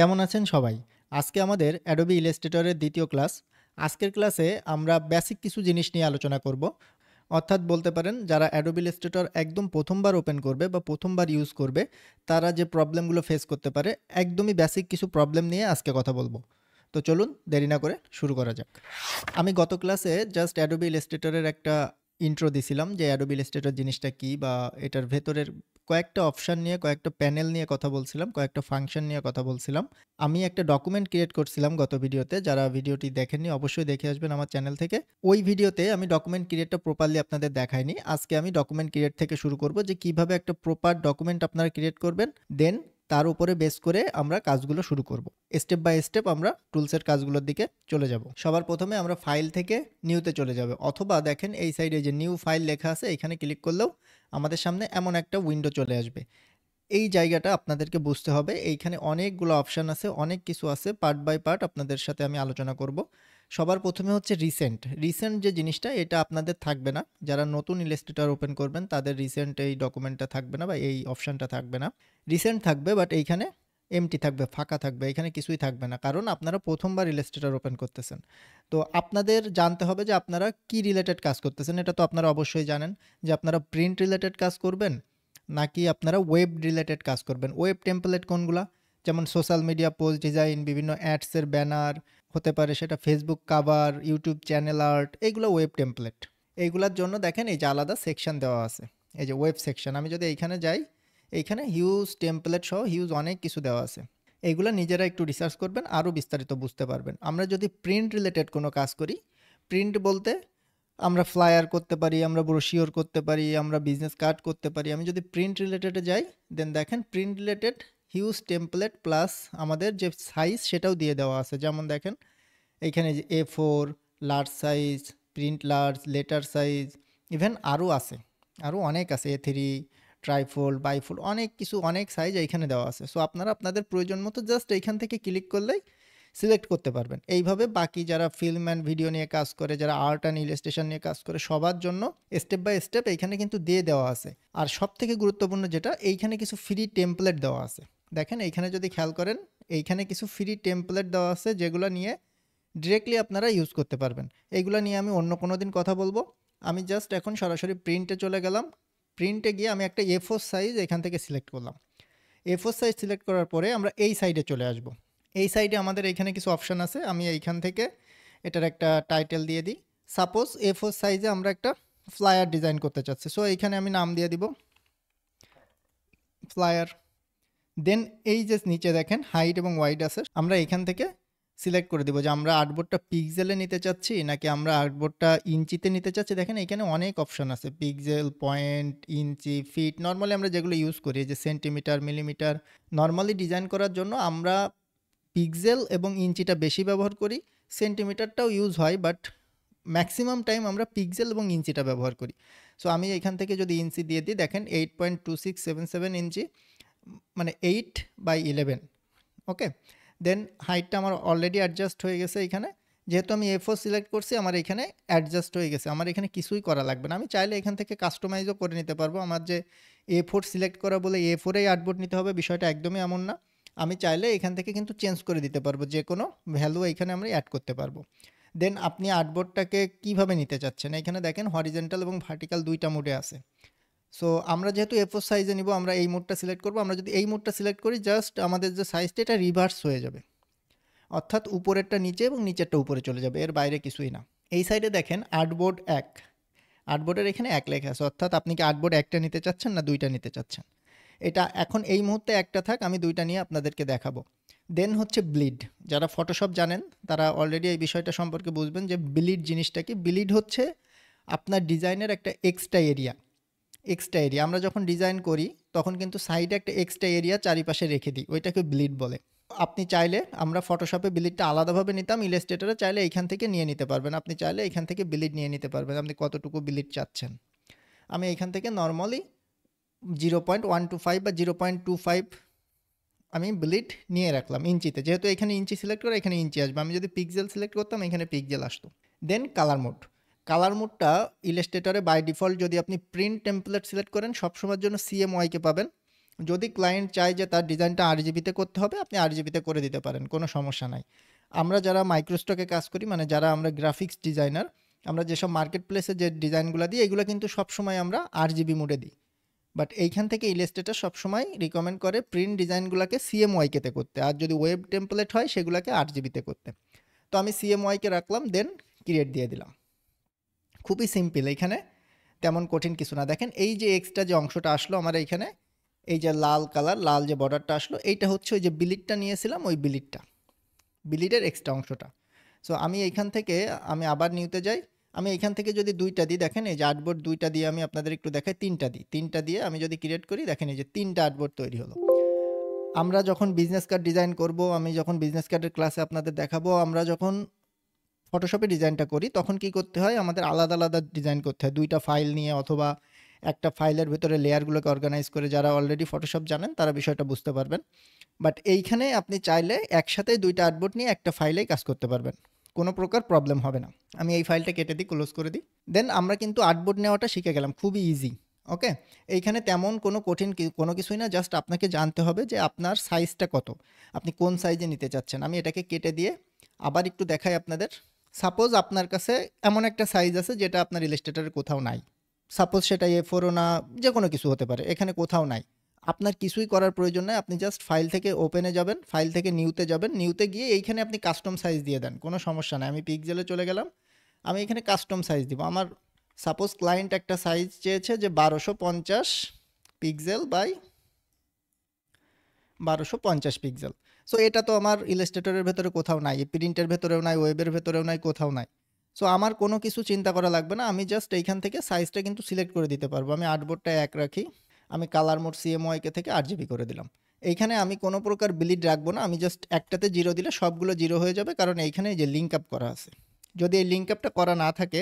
কেমন আছেন সবাই? আজকে আমাদের Adobe Illustrator এর দ্বিতীয় ক্লাস। আজকের ক্লাসে আমরা বেসিক কিছু জিনিস নিয়ে আলোচনা করব। অর্থাৎ বলতে পারেন যারা Adobe Illustrator একদম ১ম বার ওপেন করবে বা ১ম বার ইউজ করবে, তারা যে প্রবলেমগুলো ফেস করতে পারে, একদমই বেসিক কিছু প্রবলেম নিয়ে আজকে কথা বলব। তো চলুন দেরি না করে শুরু করা যাক। আমি গত ক্লাসে জাস্ট Adobe Illustrator এর একটা ইন্ট্রো দিছিলাম যে Adobe Illustrator জিনিসটা কী বা এটার ভেতরের কয়েকটা অপশন নিয়ে, কয়েকটা প্যানেল নিয়ে কথা বলছিলাম, কয়েকটা ফাংশন নিয়ে কথা বলছিলাম। আমি একটা ডকুমেন্ট ক্রিয়েট করছিলাম গত ভিডিওতে। যারা ভিডিওটি দেখেননি অবশ্যই দেখে আসবেন আমার চ্যানেল থেকে। ওই ভিডিওতে আমি ডকুমেন্ট ক্রিয়েটটা প্রপারলি আপনাদের দেখাইনি। আজকে আমি ডকুমেন্ট ক্রিয়েট থেকে শুরু করব যে কিভাবে একটা প্রপার ডকুমেন্ট আপনারা ক্রিয়েট করবেন। দেন তার উপরে বেস করে আমরা কাজগুলো শুরু করব। স্টেপ বাই স্টেপ আমরা টুলসের কাজগুলোর দিকে চলে যাব। সবার প্রথমে আমরা ফাইল থেকে নিউতে চলে যাব, অথবা দেখেন এই সাইডে যে নিউ ফাইল লেখা আছে এখানে ক্লিক করলেও আমাদের সামনে এমন একটা উইন্ডো চলে আসবে। এই জায়গাটা আপনাদেরকে বুঝতে হবে। এইখানে অনেকগুলো অপশান আছে, অনেক কিছু আছে। পার্ট বাই পার্ট আপনাদের সাথে আমি আলোচনা করব। সবার প্রথমে হচ্ছে রিসেন্ট যে জিনিসটা, এটা আপনাদের থাকবে না। যারা নতুন ইলাস্ট্রেটর ওপেন করবেন তাদের রিসেন্ট এই ডকুমেন্টটা থাকবে না বা এই অপশানটা থাকবে না। রিসেন্ট থাকবে, বাট এইখানে এমটি থাকবে, ফাঁকা থাকবে, এখানে কিছুই থাকবে না, কারণ আপনারা প্রথমবার ইলাস্ট্রেটর ওপেন করতেছেন। তো আপনাদের জানতে হবে যে আপনারা কি রিলেটেড কাজ করতেছেন। এটা তো আপনারা অবশ্যই জানেন যে আপনারা প্রিন্ট রিলেটেড কাজ করবেন নাকি আপনারা ওয়েব রিলেটেড কাজ করবেন। ওয়েব টেমপ্লেট কোনগুলা? যেমন সোশ্যাল মিডিয়া পোস্ট ডিজাইন, বিভিন্ন অ্যাডসের ব্যানার হতে পারে, সেটা Facebook cover, YouTube channel art, এইগুলো ওয়েব টেমপ্লেট। এইগুলোর জন্য দেখেন এই যে আলাদা সেকশন দেওয়া আছে, এই যে ওয়েব সেকশন। আমি যদি এইখানে যাই, এইখানে হিউজ টেমপ্লেট সহ হিউজ অনেক কিছু দেওয়া আছে। এইগুলো নিজেরা একটু রিসার্চ করবেন, আরও বিস্তারিত বুঝতে পারবেন। আমরা যদি প্রিন্ট রিলেটেড কোনো কাজ করি, প্রিন্ট বলতে আমরা ফ্লায়ার করতে পারি, আমরা ব্রোশিওর করতে পারি, আমরা বিজনেস কার্ড করতে পারি। আমি যদি প্রিন্ট রিলেটেডে যাই, দেন দেখেন print related huge template plus আমাদের যে সাইজ সেটাও দিয়ে দেওয়া আছে। যেমন দেখেন এইখানে যে A4, large size, print large, letter size, even আরও আছে, আরও অনেক আছে, A3, ট্রাইফোল্ড, বাইফোল্ড, অনেক কিছু, অনেক সাইজ এইখানে দেওয়া আছে। সো আপনারা আপনাদের প্রয়োজন মতো জাস্ট এইখান থেকে ক্লিক করলেই সিলেক্ট করতে পারবেন। এইভাবে বাকি যারা ফিল্ম অ্যান্ড ভিডিও নিয়ে কাজ করে, যারা আর্ট অ্যান্ড ইলাস্ট্রেশন নিয়ে কাজ করে, সবার জন্য স্টেপ বাই স্টেপ এইখানে কিন্তু দিয়ে দেওয়া আছে। আর সব থেকে গুরুত্বপূর্ণ যেটা, এইখানে কিছু ফ্রি টেমপ্লেট দেওয়া আছে। দেখেন এইখানে যদি খেয়াল করেন, এইখানে কিছু ফ্রি টেমপ্লেট দেওয়া আছে যেগুলো নিয়ে ডিরেক্টলি আপনারা ইউজ করতে পারবেন। এইগুলো নিয়ে আমি অন্য কোনো দিন কথা বলবো। আমি জাস্ট এখন সরাসরি প্রিন্টে চলে গেলাম। প্রিন্টে গিয়ে আমি একটা A4 সাইজ এখান থেকে সিলেক্ট করলাম। A4 সাইজ সিলেক্ট করার পরে আমরা এই সাইডে চলে আসব। এই সাইডে আমাদের এইখানে কিছু অপশান আছে। আমি এইখান থেকে এটার একটা টাইটেল দিয়ে দিই। সাপোজ A4 সাইজে আমরা একটা ফ্লায়ার ডিজাইন করতে চাচ্ছি, সো এইখানে আমি নাম দিয়ে দিব ফ্লায়ার। দেন এই যে নিচে দেখেন হাইট এবং ওয়াইড আছে, আমরা এখান থেকে সিলেক্ট করে দেবো যে আমরা আর্টবোর্ডটা পিক্সেলে নিতে চাচ্ছি নাকি আমরা আর্টবোর্ডটা ইঞ্চিতে নিতে চাচ্ছি। দেখেন এখানে অনেক অপশান আছে, পিক্সেল, পয়েন্ট, ইঞ্চি, ফিট। নর্মালি আমরা যেগুলো ইউজ করি যে সেন্টিমিটার, মিলিমিটার, নর্মালি ডিজাইন করার জন্য আমরা পিক্সেল এবং ইঞ্চিটা বেশি ব্যবহার করি। সেন্টিমিটারটাও ইউজ হয়, বাট ম্যাক্সিমাম টাইম আমরা পিক্সেল এবং ইঞ্চিটা ব্যবহার করি। সো আমি এখান থেকে যদি ইঞ্চি দিয়ে দিই, দেখেন 8.2677 ইঞ্চি, মানে 8/11। ওকে, দেন হাইটটা আমার অলরেডি অ্যাডজাস্ট হয়ে গেছে এখানে। যেহেতু আমি A4 সিলেক্ট করছি, আমার এখানে অ্যাডজাস্ট হয়ে গেছে, আমার এখানে কিছুই করা লাগবে না। আমি চাইলে এখান থেকে কাস্টমাইজও করে নিতে পারবো। আমার যে A4 সিলেক্ট করা বলে A4এই আর্টবোর্ড নিতে হবে, বিষয়টা একদমই এমন না। আমি চাইলে এখান থেকে কিন্তু চেঞ্জ করে দিতে পারবো, যে কোনো ভ্যালু এখানে আমরা অ্যাড করতে পারবো। দেন আপনি আর্টবোর্ডটাকে কীভাবে নিতে চাচ্ছেন, এখানে দেখেন হরিজেন্টাল এবং ভার্টিক্যাল দুইটা মোডে আছে। সো আমরা যেহেতু A4 সাইজে নিব, আমরা এই মোডটা সিলেক্ট করব। আমরা যদি এই মোডটা সিলেক্ট করি, জাস্ট আমাদের যে সাইজটা এটা রিভার্স হয়ে যাবে, অর্থাৎ উপরেরটা নিচে এবং নিচেরটা উপরে চলে যাবে, এর বাইরে কিছুই না। এই সাইডে দেখেন আর্টবোর্ড 1, আর্টবোর্ডের এখানে 1 লেখা আছে, অর্থাৎ আপনি কি আর্টবোর্ড একটা নিতে চাচ্ছেন না দুইটা নিতে চাচ্ছেন। এটা এখন এই মুহূর্তে একটা থাক, আমি দুইটা নিয়ে আপনাদেরকে দেখাবো। দেন হচ্ছে ব্লিড। যারা ফটোশপ জানেন তারা অলরেডি এই বিষয়টা সম্পর্কে বুঝবেন যে ব্লিড জিনিসটা কি। ব্লিড হচ্ছে আপনার ডিজাইনের একটা এক্সট্রা এরিয়া। আমরা যখন ডিজাইন করি তখন কিন্তু সাইডে একটা এক্সট্রা এরিয়া চারিপাশে রেখে দিই, ওইটাকে ব্লিড বলে। আপনি চাইলে, আমরা ফটোশপে ব্লিডটা আলাদাভাবে নিতাম, ইলাস্ট্রেটরে চাইলে এইখান থেকে নিয়ে নিতে পারবেন। আপনি চাইলে এখান থেকে ব্লিড নিয়ে নিতে পারবেন, আপনি কতটুকু ব্লিড চাচ্ছেন। আমি এখান থেকে নর্মালি 0.125 বা 0.25 আমি ব্লিড নিয়ে রাখলাম ইঞ্চিতে, যেহেতু এখানে ইঞ্চি সিলেক্ট করে এখানে ইঞ্চি আসবে। আমি যদি পিক্সেল সিলেক্ট করতাম এখানে পিক্সেল আসতো। দেন কালার মোডটা ইলাস্ট্রেটরে বাই ডিফল্ট যদি আপনি প্রিন্ট টেমপ্লেট সিলেক্ট করেন সবসময়ের জন্য CMYK পাবেন। যদি ক্লায়েন্ট চায় যে তার ডিজাইনটা আরজিবিতে করতে হবে, আপনি আরজিবিতে করে দিতে পারেন, কোনো সমস্যা নাই। আমরা যারা মাইক্রোস্টকে কাজ করি, মানে যারা আমরা গ্রাফিক্স ডিজাইনার, আমরা যেসব মার্কেট প্লেসে যে ডিজাইনগুলো দিই, এগুলো কিন্তু সবসময় আমরা আরজিবি মোডে দিই। বাট এইখান থেকে ইলাস্ট্রেটর সবসময় রিকমেন্ড করে প্রিন্ট ডিজাইনগুলোকে সিএমওয়াইকেতে করতে, আর যদি ওয়েব টেমপ্লেট হয় সেগুলোকে আরজিবিতে করতে। তো আমি সিএমওয়াইকে রাখলাম, দেন ক্রিয়েট দিয়ে দিলাম। খুবই সিম্পল, এখানে তেমন কঠিন কিছু না। দেখেন এই যে এক্সট্রা যে অংশটা আসলো আমার এইখানে, এই যে লাল কালার, লাল যে বর্ডারটা আসলো, এইটা হচ্ছে ওই যে বিলিটটা নিয়েছিলাম, ওই বিলিটের এক্সট্রা অংশটা। সো আমি এইখান থেকে আমি আবার নিউতে যাই। আমি এইখান থেকে যদি 2টা দিই, দেখেন এই যে আর্টবোর্ড 2টা দিয়ে আমি আপনাদের একটু দেখাই, 3টা দিই, 3টা দিয়ে আমি যদি ক্রিয়েট করি, দেখেন এই যে 3টা আর্টবোর্ড তৈরি হলো। আমরা যখন বিজনেস কার্ড ডিজাইন করব, আমি যখন বিজনেস কার্ডের ক্লাসে আপনাদের দেখাবো, আমরা যখন ফটোশপে ডিজাইনটা করি তখন কি করতে হয়, আমাদের আলাদা আলাদা ডিজাইন করতে হয় 2টা ফাইল নিয়ে, অথবা একটা ফাইলের ভিতরে লেয়ারগুলোকে অর্গানাইজ করে। যারা অলরেডি ফটোশপ জানেন তারা বিষয়টা বুঝতে পারবেন। বাট এইখানে আপনি চাইলে একসাথে 2টা আর্টবোর্ড নিয়ে একটা ফাইলেই কাজ করতে পারবেন, কোনো প্রকার প্রবলেম হবে না। আমি এই ফাইলটা কেটে দিই, ক্লোজ করে দিই। দেন আমরা কিন্তু আর্টবোর্ড নেওয়াটা শিখে গেলাম, খুবই ইজি। ওকে, এইখানে তেমন কোনো কঠিন কোনো কিছুই না, জাস্ট আপনাকে জানতে হবে যে আপনার সাইজটা কত, আপনি কোন সাইজে নিতে চাচ্ছেন। আমি এটাকে কেটে দিয়ে আবার একটু দেখাই আপনাদের। সাপোজ আপনার কাছে এমন একটা সাইজ আছে যেটা আপনার ইলাস্ট্রেটরের কোথাও নাই, সাপোজ সেটা A4ও না, যে কোনো কিছু হতে পারে, এখানে কোথাও নাই। আপনার কিছুই করার প্রয়োজন নাই, আপনি জাস্ট ফাইল থেকে ওপেনে যাবেন, ফাইল থেকে নিউতে যাবেন, নিউতে গিয়ে এইখানে আপনি কাস্টম সাইজ দিয়ে দেন, কোনো সমস্যা নাই। আমি পিক্সেলে চলে গেলাম, আমি এখানে কাস্টম সাইজ দিব। আমার সাপোজ ক্লায়েন্ট একটা সাইজ চেয়েছে যে 1250 পিক্সেল বাই 1250 পিক্সেল। সো এটা তো আমার ইলাস্ট্রেটরের ভেতরে কোথাও নাই, প্রিন্টের ভেতরেও নাই, ওয়েবের ভেতরেও নাই, কোথাও নাই। সো আমার কোনো কিছু চিন্তা করা লাগবে না, আমি জাস্ট এইখান থেকে সাইজটা কিন্তু সিলেক্ট করে দিতে পারবো। আমি আর্টবোর্ডটা 1 রাখি, আমি কালার মোড সিএমওয়াইকে থেকে আরজিবি করে দিলাম। এইখানে আমি কোনো প্রকার ব্লিড রাখবো না, আমি জাস্ট একটাতে 0 দিলে সবগুলো 0 হয়ে যাবে, কারণ এইখানে এই যে লিঙ্ক আপ করা আছে। যদি এই লিঙ্ক আপটা করা না থাকে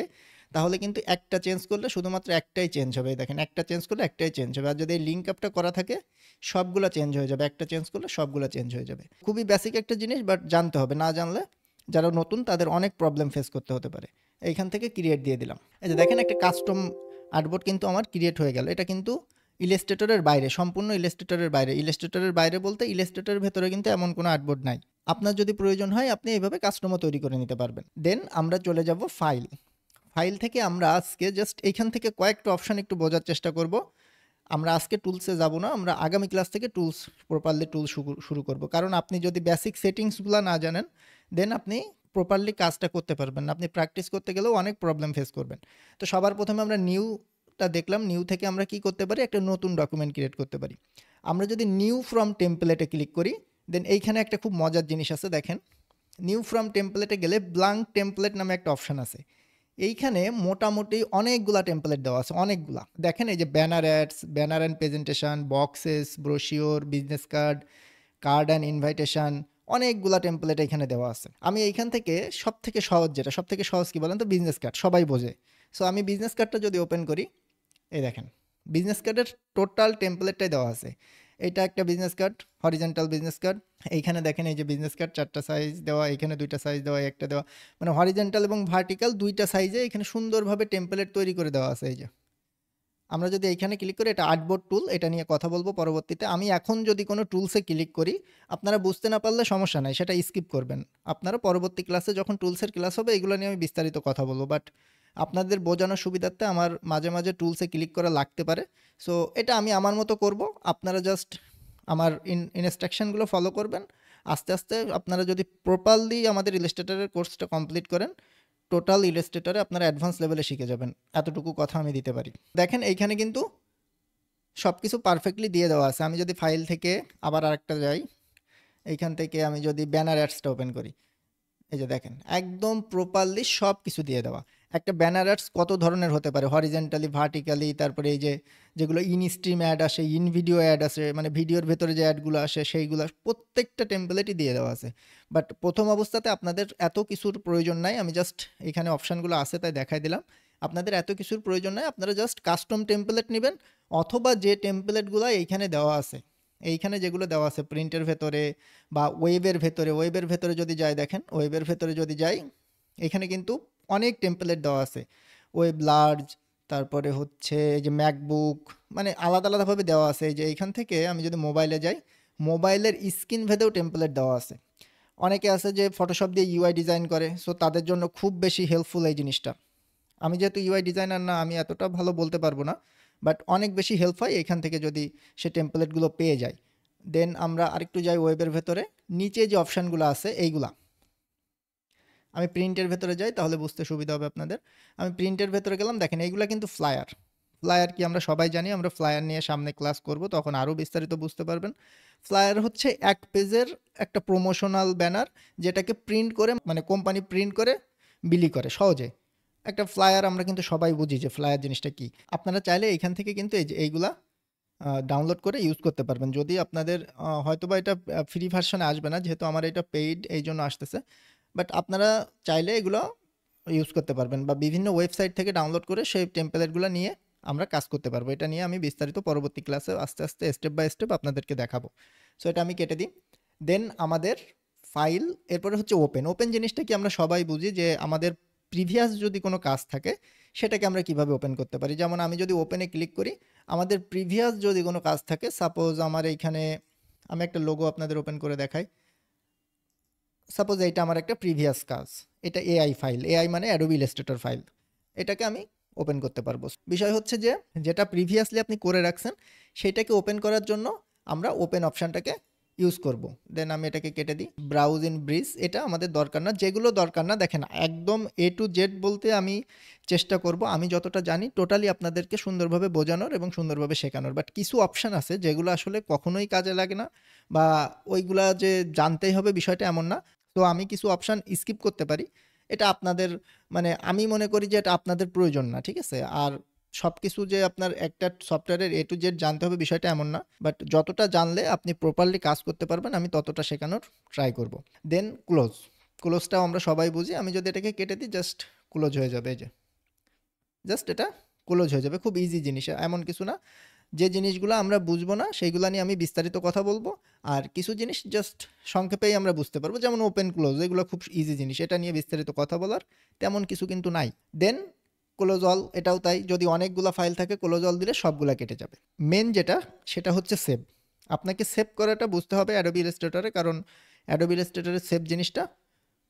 তাহলে কিন্তু একটা চেঞ্জ করলে শুধুমাত্র একটাই চেঞ্জ হবে, দেখেন একটা চেঞ্জ করলে একটাই চেঞ্জ হবে। আর যদি এই লিঙ্ক আপটা করা থাকে সবগুলো চেঞ্জ হয়ে যাবে, একটা চেঞ্জ করলে সবগুলো চেঞ্জ হয়ে যাবে। খুবই বেসিক একটা জিনিস, বাট জানতে হবে, না জানলে যারা নতুন তাদের অনেক প্রবলেম ফেস করতে হতে পারে। এইখান থেকে ক্রিয়েট দিয়ে দিলাম, এই যে দেখেন একটা কাস্টম আর্টবোর্ড কিন্তু আমার ক্রিয়েট হয়ে গেল। এটা কিন্তু ইলাস্ট্রেটরের বাইরে, সম্পূর্ণ ইলাস্ট্রেটরের বাইরে। ইলাস্ট্রেটরের বাইরে বলতে ইলাস্ট্রেটরের ভেতরে কিন্তু এমন কোনো আর্টবোর্ড নাই। আপনার যদি প্রয়োজন হয় আপনি এইভাবে কাস্টমও তৈরি করে নিতে পারবেন। দেন আমরা চলে যাব ফাইল থেকে আমরা আজকে জাস্ট এইখান থেকে কয়েকটা অপশান একটু বোঝার চেষ্টা করব। আমরা আজকে টুলসে যাব না, আমরা আগামী ক্লাস থেকে প্রপারলি টুলস শুরু করব। কারণ আপনি যদি বেসিক সেটিংসগুলো না জানেন দেন আপনি প্রপারলি কাজটা করতে পারবেন না, আপনি প্র্যাকটিস করতে গেলেও অনেক প্রবলেম ফেস করবেন। তো সবার প্রথমে আমরা নিউটা দেখলাম, নিউ থেকে আমরা কি করতে পারি, একটা নতুন ডকুমেন্ট ক্রিয়েট করতে পারি। আমরা যদি নিউ ফ্রম টেমপ্লেটে ক্লিক করি, দেন এইখানে একটা খুব মজার জিনিস আছে, দেখেন নিউ ফ্রম টেমপ্লেটে গেলে ব্ল্যাঙ্ক টেমপ্লেট নামে একটা অপশান আছে। এইখানে মোটামুটি অনেকগুলা টেমপ্লেট দেওয়া আছে, অনেকগুলা। দেখেন এই যে banner ads, banner and presentation, boxes, brochure, business card, card and invitation, অনেকগুলা টেমপ্লেট এখানে দেওয়া আছে। আমি এইখান থেকে সবথেকে সহজ, যেটা সবথেকে সহজ কি বলেন তো, বিজনেস কার্ড, সবাই বোঝে। সো আমি বিজনেস কার্ডটা যদি ওপেন করি, এই দেখেন বিজনেস কার্ডের টোটাল টেমপ্লেটটাই দেওয়া আছে। এইটা একটা business card, horizontal business card. এইখানে দেখেন এই যে বিজনেস কার্ড 4টা সাইজ দেওয়া, এখানে 2টা সাইজ দেওয়া, একটা দেওয়া, মানে হরিজেন্টাল এবং ভার্টিক্যাল 2টা সাইজে এখানে সুন্দরভাবে টেমপ্লেট তৈরি করে দেওয়া আছে। এই যে আমরা যদি এইখানে ক্লিক করি, এটা আর্টবোর্ড টুল, এটা নিয়ে কথা বলবো পরবর্তীতে। আমি এখন যদি কোনো টুলসে ক্লিক করি, আপনারা বুঝতে না পারলে সমস্যা নাই, সেটা স্কিপ করবেন। আপনারা পরবর্তী ক্লাসে যখন টুলসের ক্লাস হবে এগুলো নিয়ে আমি বিস্তারিত কথা বলবো, বাট আপনাদের বোঝানোর সুবিধার্থে আমার মাঝে মাঝে টুলসে ক্লিক করা লাগতে পারে। সো এটা আমি আমার মতো করব, আপনারা জাস্ট আমার ইনস্ট্রাকশনগুলো ফলো করবেন। আস্তে আস্তে আপনারা যদি প্রপারলি আমাদের ইলাস্ট্রেটরের কোর্সটা কমপ্লিট করেন, টোটাল ইলাস্ট্রেটরে আপনারা অ্যাডভান্স লেভেলে শিখে যাবেন, এতটুকু কথা আমি দিতে পারি। দেখেন এইখানে কিন্তু সব কিছু পারফেক্টলি দিয়ে দেওয়া আছে। আমি যদি ফাইল থেকে আবার আরেকটা যাই, এইখান থেকে আমি যদি ব্যানার অ্যাডসটা ওপেন করি, এই যে দেখেন একদম প্রপারলি সব কিছু দিয়ে দেওয়া। একটা ব্যানার অ্যাডস কত ধরনের হতে পারে, হরিজেন্টালি, ভার্টিক্যালি, তারপরে এই যে যেগুলো ইন স্ট্রিম অ্যাড আসে, ইন ভিডিও অ্যাড আসে, মানে ভিডিওর ভেতরে যে অ্যাডগুলো আসে সেইগুলো প্রত্যেকটা টেমপ্লেটই দিয়ে দেওয়া আছে। বাট প্রথম অবস্থাতে আপনাদের এত কিছুর প্রয়োজন নাই, আমি জাস্ট এখানে অপশানগুলো আছে তাই দেখাই দিলাম। আপনাদের এত কিছুর প্রয়োজন নাই, আপনারা জাস্ট কাস্টম টেমপ্লেট নেবেন, অথবা যে টেমপ্লেটগুলো এইখানে দেওয়া আছে, এইখানে যেগুলো দেওয়া আছে প্রিন্টের ভেতরে বা ওয়েবের ভেতরে যদি যাই, দেখেন ওয়েবের ভেতরে যদি যাই, এখানে কিন্তু অনেক টেমপ্লেট দেওয়া আছে। ওয়েব লার্জ, তারপরে হচ্ছে এই যে ম্যাকবুক, মানে আলাদা আলাদাভাবে দেওয়া আছে। এই যে এইখান থেকে আমি যদি মোবাইলে যাই, মোবাইলের স্ক্রিন ভেদেও টেমপ্লেট দেওয়া আছে। অনেকে আছে যে ফটোশপ দিয়ে ইউআই ডিজাইন করে, সো তাদের জন্য খুব বেশি হেল্পফুল এই জিনিসটা। আমি যেহেতু ইউআই ডিজাইনার না, আমি এতটা ভালো বলতে পারবো না, বাট অনেক বেশি হেল্প হয় এখান থেকে যদি সে টেমপ্লেটগুলো পেয়ে যায়। দেন আমরা আরেকটু যাই ওয়েবের ভেতরে, নিচে যে অপশানগুলো আছে এইগুলা। আমি প্রিন্টের ভেতরে যাই, তাহলে বুঝতে সুবিধা হবে আপনাদের। আমি প্রিন্টের ভেতরে গেলাম, দেখেন এইগুলা কিন্তু ফ্লায়ার। ফ্লায়ার কি আমরা সবাই জানি, আমরা ফ্লায়ার নিয়ে সামনে ক্লাস করব, তখন আরও বিস্তারিত বুঝতে পারবেন। ফ্লায়ার হচ্ছে এক পেজের একটা প্রমোশনাল ব্যানার, যেটাকে প্রিন্ট করে, মানে কোম্পানি প্রিন্ট করে বিলি করে সহজে। একটা ফ্লায়ার আমরা কিন্তু সবাই বুঝি যে ফ্লায়ার জিনিসটা কি। আপনারা চাইলে এইখান থেকে কিন্তু এই যে এইগুলা ডাউনলোড করে ইউজ করতে পারবেন। যদি আপনাদের হয়তোবা এটা ফ্রি ভার্সনে আসবে না, যেহেতু আমার এটা পেইড, এই জন্য আসতেছে। বাট আপনারা চাইলে এগুলো ইউজ করতে পারবেন, বা বিভিন্ন ওয়েবসাইট থেকে ডাউনলোড করে সেই টেমপ্লেটগুলো নিয়ে আমরা কাজ করতে পারবো। এটা নিয়ে আমি বিস্তারিত পরবর্তী ক্লাসে আস্তে আস্তে স্টেপ বাই স্টেপ আপনাদেরকে দেখাবো। সো এটা আমি কেটে দিই। দেন আমাদের ফাইল, এরপরে হচ্ছে ওপেন। ওপেন জিনিসটা কি আমরা সবাই বুঝি যে আমাদের প্রিভিয়াস যদি কোনো কাজ থাকে সেটাকে আমরা কিভাবে ওপেন করতে পারি। যেমন আমি যদি ওপেনে ক্লিক করি, আমাদের প্রিভিয়াস যদি কোনো কাজ থাকে, সাপোজ আমার এইখানে, আমি একটা লোগো আপনাদের ওপেন করে দেখাই। সাপোজ এইটা আমার একটা প্রিভিয়াস কাজ, এটা এআই ফাইল, এআই মানে অ্যাডোবি ইলাস্ট্রেটর ফাইল, এটাকে আমি ওপেন করতে পারবো। বিষয় হচ্ছে যে যেটা প্রিভিয়াসলি আপনি করে রাখছেন সেইটাকে ওপেন করার জন্য আমরা ওপেন অপশানটাকে ইউজ করব। দেন আমি এটাকে কেটে দিই। ব্রাউজ ইন ব্রিজ, এটা আমাদের দরকার না। যেগুলো দরকার না, দেখেন একদম এ টু জেড বলতে আমি চেষ্টা করব, আমি যতটা জানি টোটালি আপনাদেরকে সুন্দরভাবে বোঝানোর এবং সুন্দরভাবে শেখানোর। বাট কিছু অপশান আছে যেগুলো আসলে কখনোই কাজে লাগে না, বা ওইগুলা যে জানতেই হবে বিষয়টা এমন না। তো আমি কিছু অপশান স্কিপ করতে পারি। এটা আপনাদের, মানে আমি মনে করি যে এটা আপনাদের প্রয়োজন না, ঠিক আছে? আর সব কিছু যে আপনার একটা সফটওয়্যারের এ টু জেড জানতে হবে বিষয়টা এমন না, বাট যতটা জানলে আপনি প্রপারলি কাজ করতে পারবেন আমি ততটা শেখানোর ট্রাই করব। দেন ক্লোজ, ক্লোজটাও আমরা সবাই বুঝি। আমি যদি এটাকে কেটে দিই, জাস্ট ক্লোজ হয়ে যাবে। এই যে জাস্ট এটা ক্লোজ হয়ে যাবে, খুব ইজি জিনিস, এমন কিছু না। যে জিনিসগুলো আমরা বুঝবো না সেইগুলো নিয়ে আমি বিস্তারিত কথা বলবো, আর কিছু জিনিস জাস্ট সংক্ষেপেই আমরা বুঝতে পারবো, যেমন ওপেন ক্লোজ, এগুলো খুব ইজি জিনিস, এটা নিয়ে বিস্তারিত কথা বলার তেমন কিছু কিন্তু নাই। দেন ক্লোজ অল, এটাও তাই, যদি অনেকগুলো ফাইল থাকে ক্লোজ অল দিলে সবগুলা কেটে যাবে। মেন যেটা, সেটা হচ্ছে সেভ। আপনাকে সেভ করাটা বুঝতে হবে অ্যাডোবি ইলাস্ট্রেটরে, কারণ অ্যাডোবি ইলাস্ট্রেটরের সেভ জিনিসটা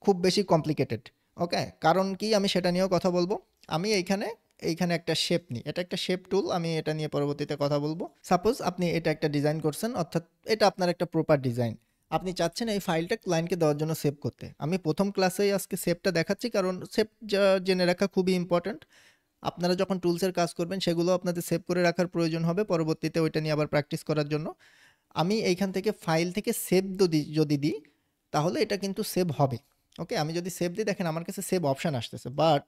খুব বেশি কমপ্লিকেটেড। ওকে, কারণ কি আমি সেটা নিয়েও কথা বলবো। আমি এইখানে এইখানে একটা শেপ নিই, এটা একটা শেপ টুল, আমি এটা নিয়ে পরবর্তীতে কথা বলবো। সাপোজ আপনি এটা একটা ডিজাইন করছেন, অর্থাৎ এটা আপনার একটা প্রপার ডিজাইন, আপনি চাচ্ছেন এই ফাইলটা ক্লায়েন্টকে দেওয়ার জন্য সেভ করতে। আমি প্রথম ক্লাসেই আজকে সেভটা দেখাচ্ছি, কারণ সেভ জেনে রাখা খুবই ইম্পর্ট্যান্ট। আপনারা যখন টুলসের কাজ করবেন সেগুলো আপনাদের সেভ করে রাখার প্রয়োজন হবে পরবর্তীতে ওইটা নিয়ে আবার প্র্যাকটিস করার জন্য। আমি এইখান থেকে ফাইল থেকে সেভ যদি দিই, তাহলে এটা কিন্তু সেভ হবে। ওকে, আমি যদি সেভ দিই, দেখেন আমার কাছে সেভ অপশান আসতেছে। বাট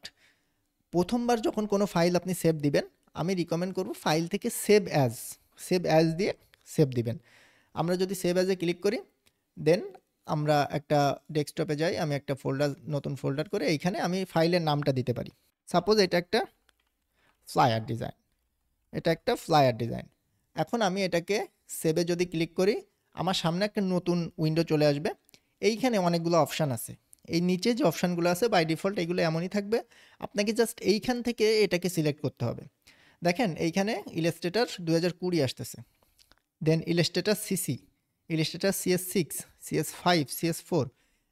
প্রথমবার যখন কোনো ফাইল আপনি সেভ দিবেন, আমি রিকমেন্ড করব ফাইল থেকে সেভ অ্যাজ দিয়ে সেভ দিবেন। আমরা যদি সেভ অ্যাজে ক্লিক করি, দেন আমরা একটা ডেস্কটপে যাই, আমি একটা ফোল্ডার, নতুন ফোল্ডার করে এইখানে আমি ফাইলের নামটা দিতে পারি। সাপোজ এটা একটা ফ্লায়ার ডিজাইন, এটা একটা ফ্লায়ার ডিজাইন। এখন আমি এটাকে সেভে যদি ক্লিক করি, আমার সামনে একটা নতুন উইন্ডো চলে আসবে। এইখানে অনেকগুলো অপশান আছে, এই নিচে যে অপশানগুলো আছে বাই ডিফল্ট এগুলো এমনই থাকবে। আপনাকে জাস্ট এইখান থেকে এটাকে সিলেক্ট করতে হবে। দেখেন এইখানে ইলাস্ট্রেটর 2020 আসতেছে, দেন Illustrator CC, Illustrator CS6, CS5, CS4,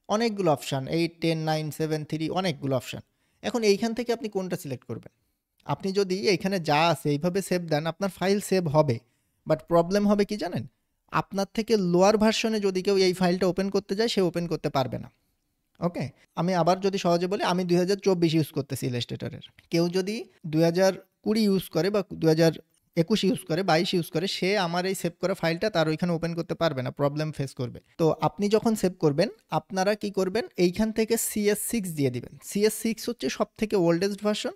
অনেকগুলো অপশান, 8, 10, 9, 7, 3, অনেকগুলো অপশান। এখন এইখান থেকে আপনি কোনটা সিলেক্ট করবেন? আপনি যদি এইখানে যা আছে এইভাবে সেভ দেন, আপনার ফাইল সেভ হবে। বাট প্রবলেম হবে কি জানেন? আপনার থেকে লোয়ার ভার্সনে যদি কেউ এই ফাইলটা ওপেন করতে যায়, সে ওপেন করতে পারবে না। ওকে, আমি আবার যদি সহজে বলি, আমি 2024 ইউজ করতেছি ইলাস্ট্রেটরের। কেউ যদি 2020 ইউজ করে, বা 2021 ইউজ করে, 22 ইউজ করে, সে আমার এই সেভ করা ফাইলটা তার ওইখানে ওপেন করতে পারবে না, প্রবলেম ফেস করবে। তো আপনি যখন সেভ করবেন, আপনারা কি করবেন, এইখান থেকে CS6 দিয়ে দিবেন। CS6 হচ্ছে সব থেকে ওল্ডেস্ট ভার্সন।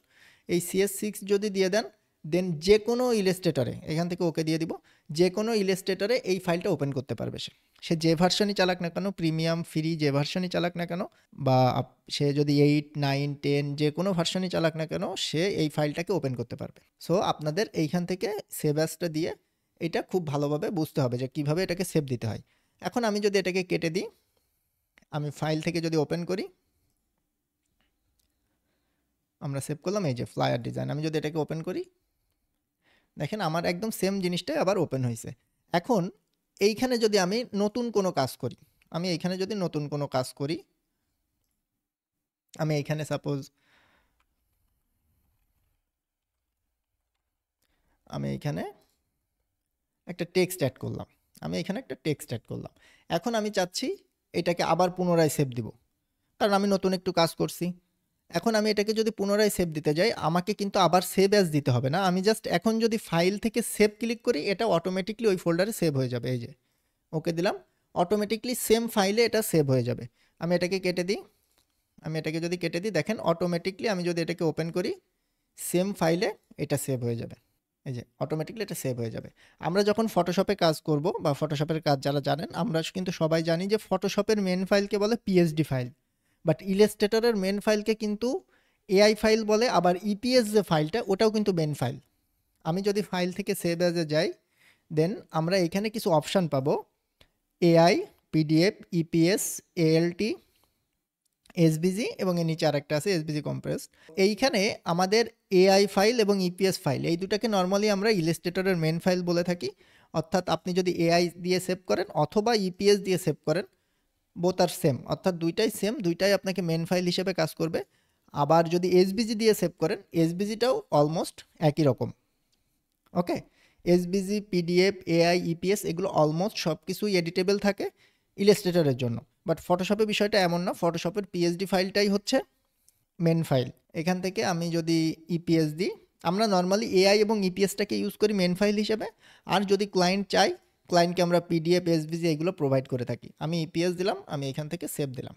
এই CS6 যদি দিয়ে দেন, দেন যে কোনো ইলাস্ট্রেটরে, এখান থেকে ওকে দিয়ে দিব, যে কোনো ইলাস্ট্রেটরে এই ফাইলটা ওপেন করতে পারবে সে। সে যে ভার্সনই চালাক না কেন, প্রিমিয়াম, ফ্রি, যে ভার্সনই চালাক না কেন, বা সে যদি 8, 9, 10 যে কোনো ভার্সনই চালাক না কেন, সে এই ফাইলটাকে ওপেন করতে পারবে। সো আপনাদের এইখান থেকে সেভ অ্যাজটা দিয়ে এটা খুব ভালোভাবে বুঝতে হবে যে কীভাবে এটাকে সেভ দিতে হয়। এখন আমি যদি এটাকে কেটে দিই, আমি ফাইল থেকে যদি ওপেন করি, আমরা সেভ করলাম, এই যে ফ্লায়ার ডিজাইন। আমি যদি এটাকে ওপেন করি, দেখেন আমার একদম সেম জিনিসটাই আবার ওপেন হয়েছে। এখন এইখানে যদি আমি নতুন কোনো কাজ করি, আমি এইখানে যদি নতুন কোনো কাজ করি, আমি এইখানে সাপোজ আমি এইখানে একটা টেক্সট অ্যাড করলাম, আমি এখানে একটা টেক্সট অ্যাড করলাম। এখন আমি চাচ্ছি এটাকে আবার পুনরায় সেভ দিব, কারণ আমি নতুন একটু কাজ করছি। এখন আমি এটাকে যদি পুনরায় সেভ দিতে যাই, আমাকে কিন্তু আবার সেভ অ্যাজ দিতে হবে না। আমি জাস্ট এখন যদি ফাইল থেকে সেভ ক্লিক করি, এটা অটোমেটিকলি ওই ফোল্ডারে সেভ হয়ে যাবে। এই যে ওকে দিলাম, অটোমেটিকলি সেম ফাইলে এটা সেভ হয়ে যাবে। আমি এটাকে কেটে দিই, আমি এটাকে যদি কেটে দিই, দেখেন অটোমেটিকলি আমি যদি এটাকে ওপেন করি, সেম ফাইলে এটা সেভ হয়ে যাবে। এই যে অটোমেটিকলি এটা সেভ হয়ে যাবে। আমরা যখন ফটোশপে কাজ করব, বা ফটোশপের কাজ যারা জানেন, আমরা কিন্তু সবাই জানি যে ফটোশপের মেন ফাইলকে বলে পিএসডি ফাইল, বাট ইলাস্ট্রেটরের মেন ফাইলকে কিন্তু এআই ফাইল বলে। আবার ইপিএস যে ফাইলটা, ওটাও কিন্তু মেন ফাইল। আমি যদি ফাইল থেকে সেভ অ্যাজে যাই, দেন আমরা এখানে কিছু অপশান পাবো, AI, PDF, EPS, ALT, SBG, এবং এর নিচে আরেকটা আছে এসবিজি কম্প্রেস। এইখানে আমাদের এআই ফাইল এবং ইপিএস ফাইল, এই দুটাকে নর্মালি আমরা ইলাস্ট্রেটরের মেন ফাইল বলে থাকি। অর্থাৎ আপনি যদি এআই দিয়ে সেভ করেন অথবা ইপিএস দিয়ে সেভ করেন, বোথ আর সেম, অর্থাৎ দুইটাই সেম, দুইটাই আপনাকে মেন ফাইল হিসেবে কাজ করবে। আবার যদি এসবিজি দিয়ে সেভ করেন, এসবিজিটাও অলমোস্ট একই রকম। ওকে, এসবিজি, পিডিএফ, এআই, ইপিএস এগুলো অলমোস্ট সব কিছুই এডিটেবল থাকে ইলাস্ট্রেটরের জন্য। বাট ফটোশপে বিষয়টা এমন না, ফটোশপের পিএসডি ফাইলটাই হচ্ছে মেন ফাইল। এখান থেকে আমি যদি ইপিএস দিই, আমরা নর্মালি এআই এবং ইপিএসটাকে ইউজ করি মেন ফাইল হিসেবে। আর যদি ক্লায়েন্ট চাই, ক্লায়েন্টকে আমরা পিডিএফ, এসবিজি এগুলো প্রোভাইড করে থাকি। আমি ইপিএস দিলাম, আমি এখান থেকে সেভ দিলাম,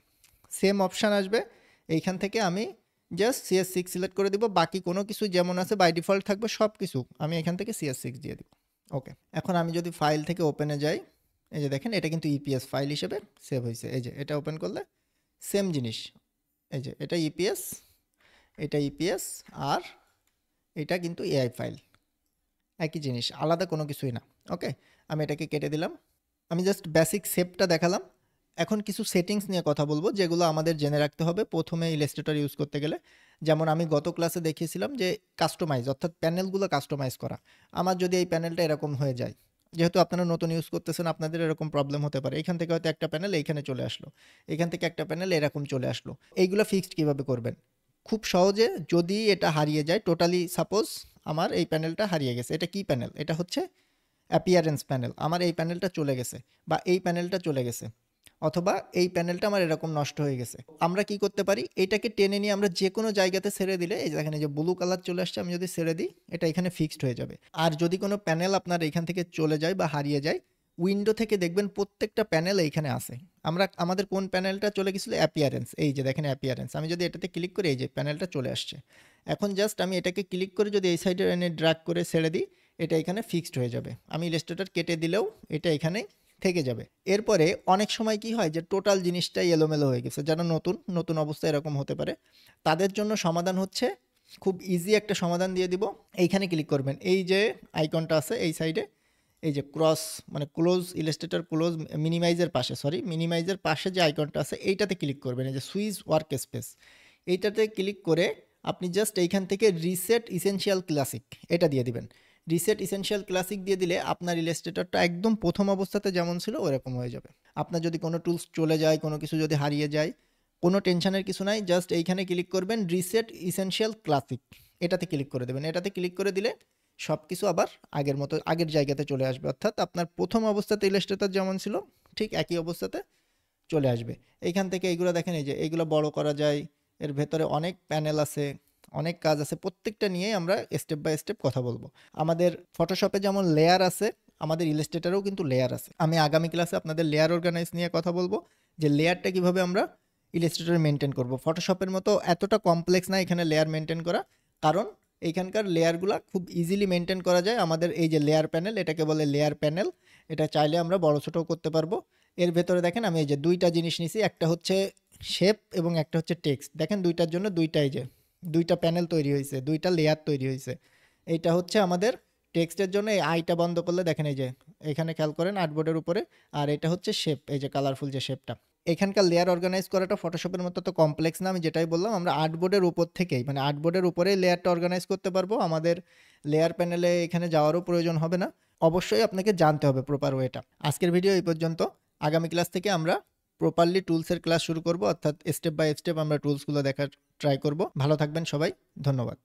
সেম অপশান আসবে। এইখান থেকে আমি জাস্ট CS6 সিলেক্ট করে দিব, বাকি কোনো কিছু যেমন আছে বাই ডিফল্ট থাকবে সব কিছু আমি এখান থেকে CS6 দিয়ে দিব। ওকে, এখন আমি যদি ফাইল থেকে ওপেনে যাই, এই যে দেখেন এটা কিন্তু ইপিএস ফাইল হিসেবে সেভ হয়েছে। এই যে এটা ওপেন করলে সেম জিনিস, এই যে এটা ইপিএস, এটা ইপিএস, আর এটা কিন্তু এআই ফাইল, একই জিনিস, আলাদা কোনো কিছুই না। ওকে, আমি এটাকে কেটে দিলাম। আমি জাস্ট বেসিক শেপটা দেখালাম। এখন কিছু সেটিংস নিয়ে কথা বলবো, যেগুলো আমাদের জেনে রাখতে হবে প্রথমে ইলাস্ট্রেটর ইউজ করতে গেলে। যেমন আমি গত ক্লাসে দেখিয়েছিলাম যে কাস্টমাইজ, অর্থাৎ প্যানেলগুলো কাস্টমাইজ করা। আমার যদি এই প্যানেলটা এরকম হয়ে যায়, যেহেতু আপনারা নতুন ইউজ করতেছেন, আপনাদের এরকম প্রবলেম হতে পারে। এখান থেকে হয়তো একটা প্যানেল এইখানে চলে আসলো, এখান থেকে একটা প্যানেল এরকম চলে আসলো। এইগুলো ফিক্সড কীভাবে করবেন? খুব সহজে, যদি এটা হারিয়ে যায় টোটালি, সাপোজ আমার এই প্যানেলটা হারিয়ে গেছে, এটা কি প্যানেল? এটা হচ্ছে অ্যাপিয়ারেন্স প্যানেল। আমার এই প্যানেলটা চলে গেছে, বা এই প্যানেলটা চলে গেছে, অথবা এই প্যানেলটা আমার এরকম নষ্ট হয়ে গেছে। আমরা কি করতে পারি? এটাকে টেনে নিয়ে আমরা যে কোনো জায়গাতে ছেড়ে দিলে, এই যে এখানে যে ব্লু কালার চলে আসছে, আমি যদি ছেড়ে দিই, এটা এখানে ফিক্সড হয়ে যাবে। আর যদি কোনো প্যানেল আপনার এখান থেকে চলে যায় বা হারিয়ে যায়, উইন্ডো থেকে দেখবেন প্রত্যেকটা প্যানেল এইখানে আছে। আমাদের কোন প্যানেলটা চলে গেছিলো? অ্যাপিয়ারেন্স। এই যে দেখেন অ্যাপিয়ারেন্স, আমি যদি এটাতে ক্লিক করি, এই যে প্যানেলটা চলে আসছে। এখন জাস্ট আমি এটাকে ক্লিক করে যদি এই সাইডে এনে ড্র্যাগ করে ছেড়ে দিই, এটা এখানে ফিক্সড হয়ে যাবে। আমি ইলাস্ট্রেটর কেটে দিলেও এটা এখানে থেকে যাবে। এরপরে অনেক সময় কি হয় যে টোটাল জিনিসটাই এলোমেলো হয়ে গেছে, যারা নতুন নতুন অবস্থায় এরকম হতে পারে, তাদের জন্য সমাধান হচ্ছে, খুব ইজি একটা সমাধান দিয়ে দিব। এইখানে ক্লিক করবেন, এই যে আইকনটা আছে এই সাইডে, এই যে ক্রস মানে ক্লোজ, ইলাস্ট্রেটর ক্লোজ, মিনিমাইজের পাশে, সরি মিনিমাইজের পাশে যে আইকনটা আছে এইটাতে ক্লিক করবেন, এই যে সুইচ ওয়ার্ক স্পেস, এইটাতে ক্লিক করে আপনি জাস্ট এইখান থেকে রিসেট ইসেনশিয়াল ক্লাসিক এটা দিয়ে দিবেন। রিসেট ইসেনশিয়াল ক্লাসিক দিয়ে দিলে আপনার ইলাস্ট্রেটরটা একদম প্রথম অবস্থাতে যেমন ছিল ওরকম হয়ে যাবে। আপনার যদি কোনো টুলস চলে যায়, কোনো কিছু যদি হারিয়ে যায়, কোনো টেনশনের কিছু নাই, জাস্ট এইখানে ক্লিক করবেন রিসেট ইসেনশিয়াল ক্লাসিক, এটাতে ক্লিক করে দেবেন। এটাতে ক্লিক করে দিলে সব কিছু আবার আগের মতো আগের জায়গাতে চলে আসবে, অর্থাৎ আপনার প্রথম অবস্থাতে ইলাস্ট্রেটর যেমন ছিল ঠিক একই অবস্থাতে চলে আসবে। এইখান থেকে এইগুলো দেখেন, এই যে এইগুলো বড় করা যায়, এর ভেতরে অনেক প্যানেল আছে, অনেক কাজ আছে, প্রত্যেকটা নিয়েই আমরা স্টেপ বাই স্টেপ কথা বলবো। আমাদের ফটোশপে যেমন লেয়ার আছে, আমাদের ইলাস্ট্রেটরেও কিন্তু লেয়ার আছে। আমি আগামী ক্লাসে আপনাদের লেয়ার অর্গানাইজ নিয়ে কথা বলবো, যে লেয়ারটা কিভাবে আমরা ইলাস্ট্রেটরে মেনটেন করব। ফটোশপের মতো এতটা কমপ্লেক্স না এখানে লেয়ার মেনটেন করা, কারণ এইখানকার লেয়ারগুলো খুব ইজিলি মেনটেন করা যায়। আমাদের এই যে লেয়ার প্যানেল, এটাকে বলে লেয়ার প্যানেল, এটা চাইলে আমরা বড় ছোটও করতে পারবো। এর ভেতরে দেখেন আমি এই যে দুইটা জিনিস নিছি, একটা হচ্ছে শেপ এবং একটা হচ্ছে টেক্সট। দেখেন দুইটার জন্য দুইটাই যে দুইটা প্যানেল তৈরি হয়েছে, দুইটা লেয়ার তৈরি হয়েছে। এইটা হচ্ছে আমাদের টেক্সটের জন্য, এই আইটা বন্ধ করলে দেখেন এই যে এখানে খেয়াল করেন আর্টবোর্ডের উপরে, আর এটা হচ্ছে শেপ, এই যে কালারফুল যে শেপটা, এখানকার লেয়ার অর্গানাইজ করাটা ফটোশপের মতো তো কমপ্লেক্স না। আমি যেটাই বললাম আমরা আর্টবোর্ডের উপর থেকেই মানে আর্টবোর্ডের উপরেই লেয়ারটা অর্গানাইজ করতে পারবো। আমাদের লেয়ার প্যানেলে এখানে যাওয়ারও প্রয়োজন হবে না। অবশ্যই আপনাকে জানতে হবে প্রপার ওয়েটা। আজকের ভিডিও এই পর্যন্ত। আগামী ক্লাস থেকে আমরা প্রপারলি টুলসের ক্লাস শুরু করব, অর্থাৎ স্টেপ বাই স্টেপ আমরা টুলসগুলো দেখার ট্রাই করব। ভালো থাকবেন সবাই। ধন্যবাদ।